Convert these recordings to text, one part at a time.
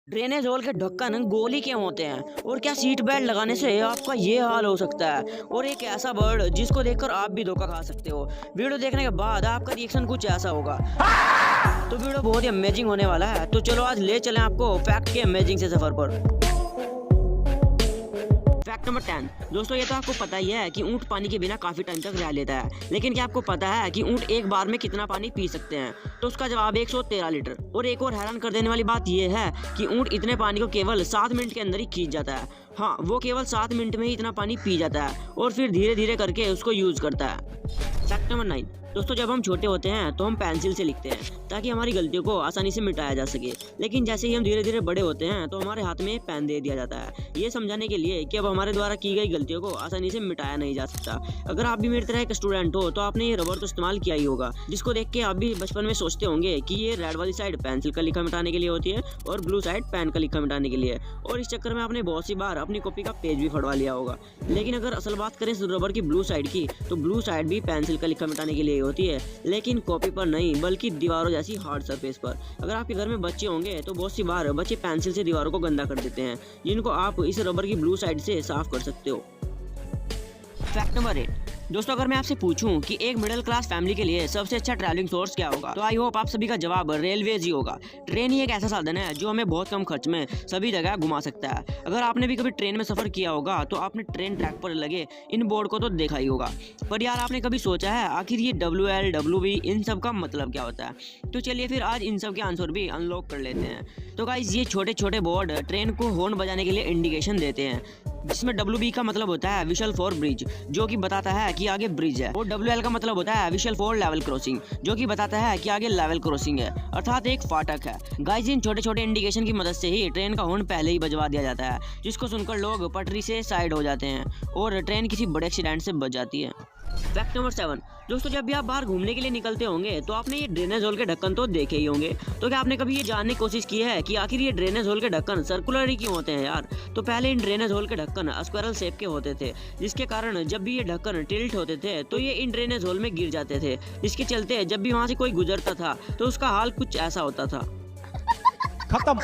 Drainage whole के ढक्कन गोली क्यों होते हैं और क्या सीट बेल्ट लगाने से आपका ये हाल हो सकता है। और एक ऐसा बर्ड जिसको देखकर आप भी धोखा खा सकते हो। वीडियो देखने के बाद आपका रिएक्शन कुछ ऐसा होगा। तो वीडियो बहुत ही अमेजिंग होने वाला है। तो चलो आज ले चलें आपको फैक्ट के अमेजिंग से सफर पर। Fact number 10। दोस्तों ये तो आपको पता ही है कि ऊँट पानी के बिना काफी टाइम तक रह लेता है, लेकिन क्या आपको पता है कि ऊँट एक बार में कितना पानी पी सकते हैं? तो उसका जवाब 113 लीटर। और एक और हैरान कर देने वाली बात यह है कि ऊँट इतने पानी को केवल 7 मिनट के अंदर ही खींच जाता है। हाँ, वो केवल 7 मिनट में ही इतना पानी पी जाता है और फिर धीरे धीरे करके उसको यूज करता है। Fact number 9। दोस्तों जब हम छोटे होते हैं तो हम पेंसिल से लिखते हैं ताकि हमारी गलतियों को आसानी से मिटाया जा सके, लेकिन जैसे ही हम धीरे धीरे बड़े होते हैं तो हमारे हाथ में एक पेन दे दिया जाता है, ये समझाने के लिए कि अब हमारे द्वारा की गई गलतियों को आसानी से मिटाया नहीं जा सकता। अगर आप भी मेरी तरह एक स्टूडेंट हो तो आपने ये रबर तो इस्तेमाल किया ही होगा, जिसको देख के आप भी बचपन में सोचते होंगे कि ये रेड वाली साइड पेंसिल का लिखा मिटाने के लिए होती है और ब्लू साइड पेन का लिखा मिटाने के लिए, और इस चक्कर में आपने बहुत सी बार अपनी कॉपी का पेज भी फड़वा लिया होगा। लेकिन अगर असल बात करें रबर की ब्लू साइड की, तो ब्लू साइड भी पेंसिल का लिखा मिटाने के लिए होती है, लेकिन कॉपी पर नहीं बल्कि दीवारों जैसी हार्ड सरफेस पर। अगर आपके घर में बच्चे होंगे तो बहुत सी बार बच्चे पेंसिल से दीवारों को गंदा कर देते हैं, जिनको आप इस रबर की ब्लू साइड से साफ कर सकते हो। Fact number 8। दोस्तों अगर मैं आपसे पूछूं कि एक मिडिल क्लास फैमिली के लिए सबसे अच्छा ट्रैवलिंग सोर्स क्या होगा, तो आई होप आप सभी का जवाब रेलवेज ही होगा। ट्रेन ही एक ऐसा साधन है जो हमें बहुत कम खर्च में सभी जगह घुमा सकता है। अगर आपने भी कभी ट्रेन में सफर किया होगा तो आपने ट्रेन ट्रैक पर लगे इन बोर्ड को तो देखा ही होगा, पर यार आपने कभी सोचा है आखिर ये WL WB इन सब का मतलब क्या होता है? तो चलिए फिर आज इन सब के आंसर भी अनलॉक कर लेते हैं। तो गाइस ये छोटे छोटे बोर्ड ट्रेन को हॉर्न बजाने के लिए इंडिकेशन देते हैं, जिसमें WB का मतलब होता है विशल फॉर ब्रिज, जो कि बताता है कि आगे ब्रिज है, और WL का मतलब होता है विशल फॉर लेवल क्रॉसिंग, जो कि बताता है कि आगे लेवल क्रॉसिंग है, अर्थात एक फाटक है। गाइस इन छोटे छोटे इंडिकेशन की मदद से ही ट्रेन का हॉर्न पहले ही बजवा दिया जाता है, जिसको सुनकर लोग पटरी से साइड हो जाते हैं और ट्रेन किसी बड़े एक्सीडेंट से बच जाती है। Fact number 7। दोस्तों जब भी आप बाहर घूमने के लिए निकलते होंगे तो आपने ये ड्रेनेज होल के ढक्कन तो देखे ही होंगे। तो क्या आपने कभी ये जानने की कोशिश की है कि आखिर ये ड्रेनेज होल के ढक्कन सर्कुलर ही क्यों होते हैं यार? तो पहले इन ड्रेनेज होल के ढक्कन स्क्वायरल शेप के होते थे, जिसके कारण जब भी ये ढक्कन टिल्ट होते थे तो ये इन ड्रेनेज होल में गिर जाते थे, जिसके चलते जब भी वहाँ से कोई गुजरता था तो उसका हाल कुछ ऐसा होता था। खत्म।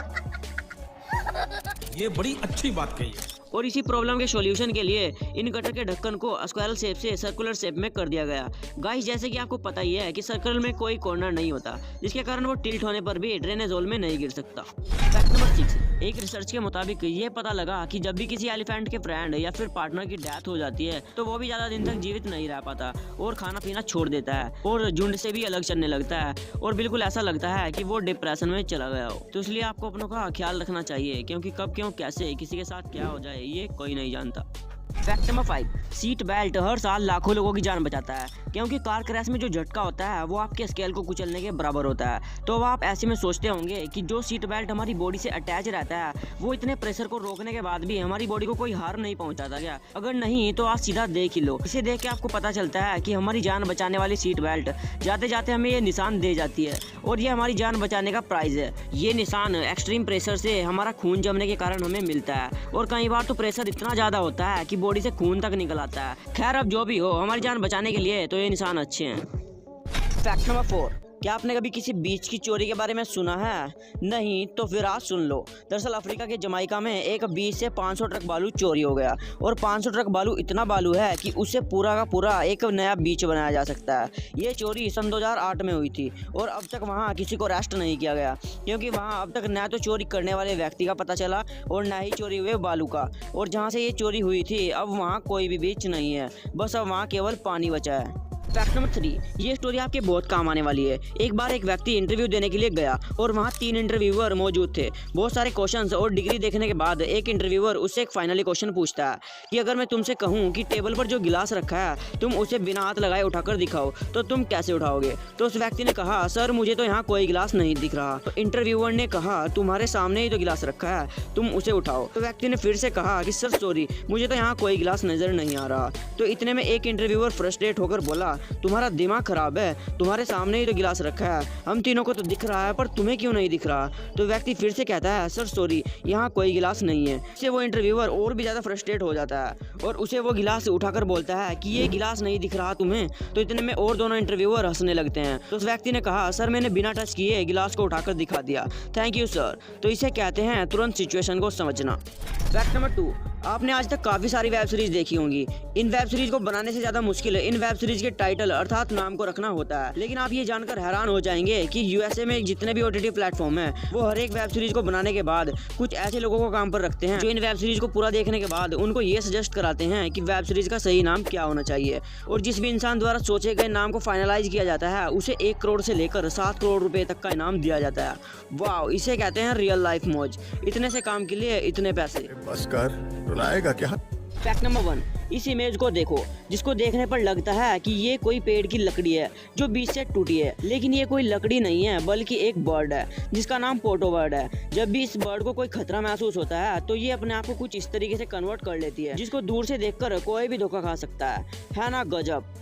ये बड़ी अच्छी बात कही है। और इसी प्रॉब्लम के सॉल्यूशन के लिए इन गटर के ढक्कन को स्क्वायरल शेप से सर्कुलर शेप में कर दिया गया। गाइस जैसे कि आपको पता ही है कि सर्कल में कोई कॉर्नर नहीं होता, जिसके कारण वो टिल्ट होने पर भी ड्रेनेज होल में नहीं गिर सकता। Fact number 6। एक रिसर्च के मुताबिक ये पता लगा कि जब भी किसी एलिफेंट के फ्रेंड या फिर पार्टनर की डेथ हो जाती है तो वो भी ज्यादा दिन तक जीवित नहीं रह पाता और खाना पीना छोड़ देता है और झुंड से भी अलग चलने लगता है, और बिल्कुल ऐसा लगता है कि वो डिप्रेशन में चला गया हो। तो इसलिए आपको अपनों का ख्याल रखना चाहिए, क्योंकि कब क्यों कैसे किसी के साथ क्या हो जाए ये कोई नहीं जानता। Fact number 5। सीट बेल्ट हर साल लाखों लोगों की जान बचाता है, क्योंकि कार क्रैश में जो झटका होता है वो आपके स्केल को कुचलने के बराबर होता है। तो अब आप ऐसे में सोचते होंगे कि जो सीट बेल्ट हमारी बॉडी से अटैच रहता है वो इतने प्रेशर को रोकने के बाद भी हमारी बॉडी को कोई हार्म नहीं पहुंचाता क्या? अगर नहीं तो आज सीधा देख ही लो। इसे देख के आपको पता चलता है कि हमारी जान बचाने वाली सीट बेल्ट जाते जाते हमें ये निशान दे जाती है, और ये हमारी जान बचाने का प्राइज है। ये निशान एक्सट्रीम प्रेशर से हमारा खून जमने के कारण हमें मिलता है, और कई बार तो प्रेशर इतना ज्यादा होता है कि बॉडी से खून तक निकल आता है। खैर अब जो भी हो, हमारी जान बचाने के लिए तो ये निशान अच्छे हैं। Fact number 4। क्या आपने कभी किसी बीच की चोरी के बारे में सुना है? नहीं तो फिर आज सुन लो। दरअसल अफ्रीका के जमाइका में एक बीच से 500 ट्रक बालू चोरी हो गया, और 500 ट्रक बालू इतना बालू है कि उससे पूरा का पूरा एक नया बीच बनाया जा सकता है। ये चोरी सन 2008 में हुई थी, और अब तक वहाँ किसी को अरेस्ट नहीं किया गया, क्योंकि वहाँ अब तक न तो चोरी करने वाले व्यक्ति का पता चला और न ही चोरी हुए बालू का। और जहाँ से ये चोरी हुई थी अब वहाँ कोई भी बीच नहीं है, बस अब वहाँ केवल पानी बचा है। Fact number 3। ये स्टोरी आपके बहुत काम आने वाली है। एक बार एक व्यक्ति इंटरव्यू देने के लिए गया और वहाँ 3 इंटरव्यूअर मौजूद थे। बहुत सारे क्वेश्चंस और डिग्री देखने के बाद एक इंटरव्यूअर उससे एक फाइनली क्वेश्चन पूछता है कि अगर मैं तुमसे कहूँ कि टेबल पर जो गिलास रखा है तुम उसे बिना हाथ लगाए उठाकर दिखाओ तो तुम कैसे उठाओगे? तो उस व्यक्ति ने कहा, सर मुझे तो यहाँ कोई गिलास नहीं दिख रहा। तो इंटरव्यूअर ने कहा, तुम्हारे सामने ही तो गिलास रखा है, तुम उसे उठाओ। तो व्यक्ति ने फिर से कहा कि सर सॉरी, मुझे तो यहाँ कोई गिलास नजर नहीं आ रहा। तो इतने में एक इंटरव्यूअर फ्रस्ट्रेट होकर बोला तुम्हारा दिमाग खराब है, तुम्हारे सामने ही तो गिलास रखा है, हम तीनों को तो दिख रहा है पर तुम्हें क्यों नहीं दिख रहा। तो व्यक्ति फिर से कहता है सर सॉरी, यहाँ कोई गिलास नहीं है। इससे वो इंटरव्यूअर और भी ज़्यादा फ्रस्ट्रेट हो जाता है और उसे वो गिलास उठाकर बोलता है कि ये गिलास नहीं दिख रहा तुम्हें। तो इतने में और दोनों इंटरव्यूअर हंसने लगते हैं। तो उस व्यक्ति ने कहा सर मैंने बिना टच किए गिलास को उठाकर दिखा दिया, थैंक यू सर। तो इसे कहते हैं तुरंत सिचुएशन को समझना। फैक्ट नंबर 2, आपने आज तक काफ़ी सारी वेब सीरीज देखी होंगी। इन वेब सीरीज को बनाने से ज़्यादा मुश्किल है इन वेब सीरीज के टाइटल अर्थात नाम को रखना होता है। लेकिन आप ये जानकर हैरान हो जाएंगे कि यूएसए में जितने भी ओटीटी प्लेटफॉर्म हैं वो हर एक वेब सीरीज को बनाने के बाद कुछ ऐसे लोगों को काम पर रखते हैं जो इन वेब सीरीज को पूरा देखने के बाद उनको ये सजेस्ट कराते हैं कि वेब सीरीज का सही नाम क्या होना चाहिए। और जिस भी इंसान द्वारा सोचे गए नाम को फाइनलाइज किया जाता है उसे 1 करोड़ से लेकर 7 करोड़ रुपए तक का इनाम दिया जाता है। वाह, इसे कहते हैं रियल लाइफ मौज। इतने से काम के लिए इतने पैसे। बस कर, रुलाएगा क्या? फैक्ट नंबर 1, इस इमेज को देखो जिसको देखने पर लगता है कि ये कोई पेड़ की लकड़ी है जो बीच से टूटी है, लेकिन ये कोई लकड़ी नहीं है बल्कि एक बर्ड है जिसका नाम पोटो बर्ड है। जब भी इस बर्ड को कोई खतरा महसूस होता है तो ये अपने आप को कुछ इस तरीके से कन्वर्ट कर लेती है जिसको दूर से देखकर कोई भी धोखा खा सकता है ना? गजब।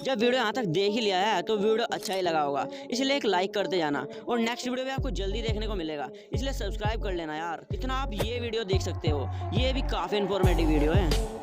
जब वीडियो यहाँ तक देख ही लिया है तो वीडियो अच्छा ही लगा होगा, इसलिए एक लाइक करते जाना और नेक्स्ट वीडियो भी आपको जल्दी देखने को मिलेगा, इसलिए सब्सक्राइब कर लेना यार। इतना आप ये वीडियो देख सकते हो, ये भी काफ़ी इन्फॉर्मेटिव वीडियो है।